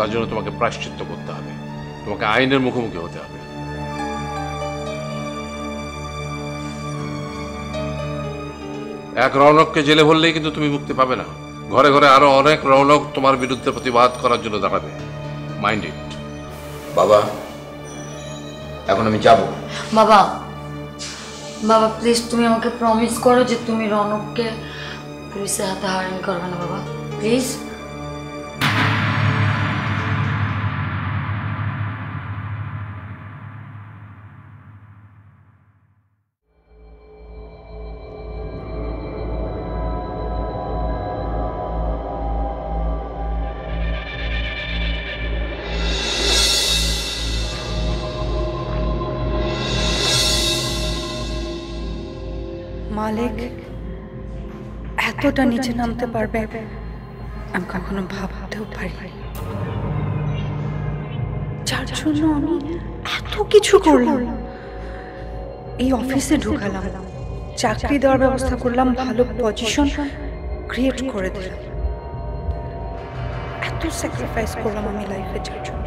তার জন্য তোমাকে প্রায়শ্চিত্ত করতে হবে, তোমাকে আইনের মুখোমুখি হতে হবে। এক রৌনককে জেলে ভরলেই কিন্তু তুমি মুক্তি পাবে না। ঘরে ঘরে আরো অনেক রৌনক তোমার বিরুদ্ধে প্রতিবাদ করার জন্য দাঁড়াবে। Mind it. বাবা, এখন আমি যাব। বাবা, বাবা প্লিজ তুমি আমাকে প্রমিস করো যে তুমি রৌনককে পুলিশের হাতে হয়রানি করবে না বাবা, প্লিজ। মালিক এতটা নিচে নামতে পারবে আমি কখনো ভাবতেও পারিনি। যার জন্য আমি এত কিছু করলাম, এই অফিসে ঢুকালাম, চাকরি দেওয়ার ব্যবস্থা করলাম, ভালো পজিশন ক্রিয়েট করে দিলাম, এত স্যাক্রিফাইস করলাম আমি লাইফে যার জন্য।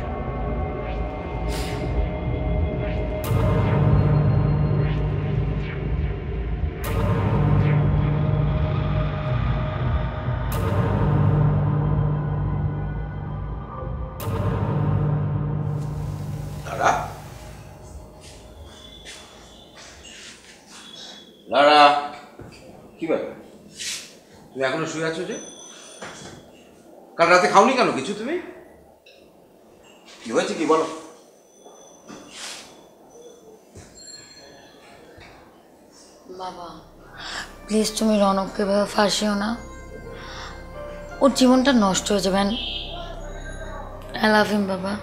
লারা, কি ব্যাপার? তুমি এখনো শুয়ে আছো যে? কাল রাতে খাওনি কেন কিছু? তুমি কি হয়েছে কি বলো? বাবা প্লিজ তুমি রৌনককে এভাবে ফাঁসিও না, ওর জীবনটা নষ্ট হয়ে যাবে। আই লাভ হিম বাবা।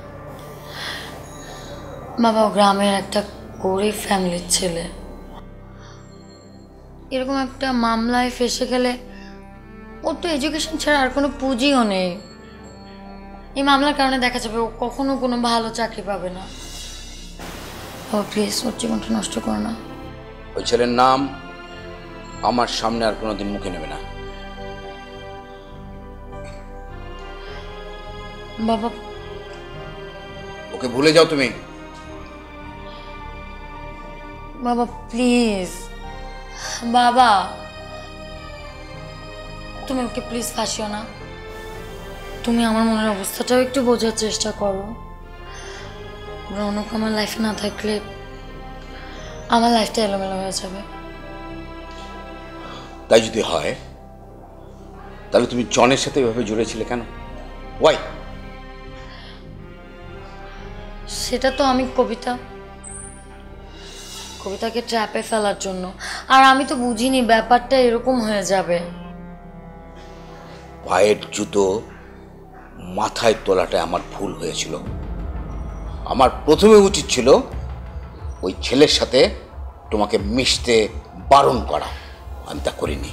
বাবা ও গ্রামের একটা গরিব ফ্যামিলির ছেলে, এরকম একটা মামলায় ফেসে গেলে ওর তো এডুকেশন ছাড়া আর কোনো পুঁজিও নেই। এই মামলার কারণে দেখা যাবে ও কখনো কোনো ভালো চাকরি পাবে না। ও প্লিজ ওর জীবনটা নষ্ট করো না। ওই ছেলের নাম আমার সামনে আর কোনোদিন মুখে নেবে না। বাবা ওকে ভুলে যাও তুমি। বাবা প্লিজ, বাবা তুমি ওকে প্লিজ ফাঁসিও না। তুমি আমার মনের অবস্থাটাও একটু বোঝার চেষ্টা করো। রৌনক আমার লাইফে না থাকলে আমার লাইফটা এলোমেলো হয়ে যাবে। তাই যদি হয় তাহলে তুমি জনের সাথে এভাবে জুড়েছিলে কেন? ওয়াই? সেটা তো আমি কবিতাকে ট্র্যাপে ফেলার জন্য, আর আমি তো বুঝিনি ব্যাপারটা এরকম হয়ে যাবে। পায়ের জুতো মাথায় তোলাটা আমার ভুল হয়েছিল। আমার প্রথমে উচিত ছিল ওই ছেলের সাথে তোমাকে মিশতে বারণ করা, আমি তা করিনি।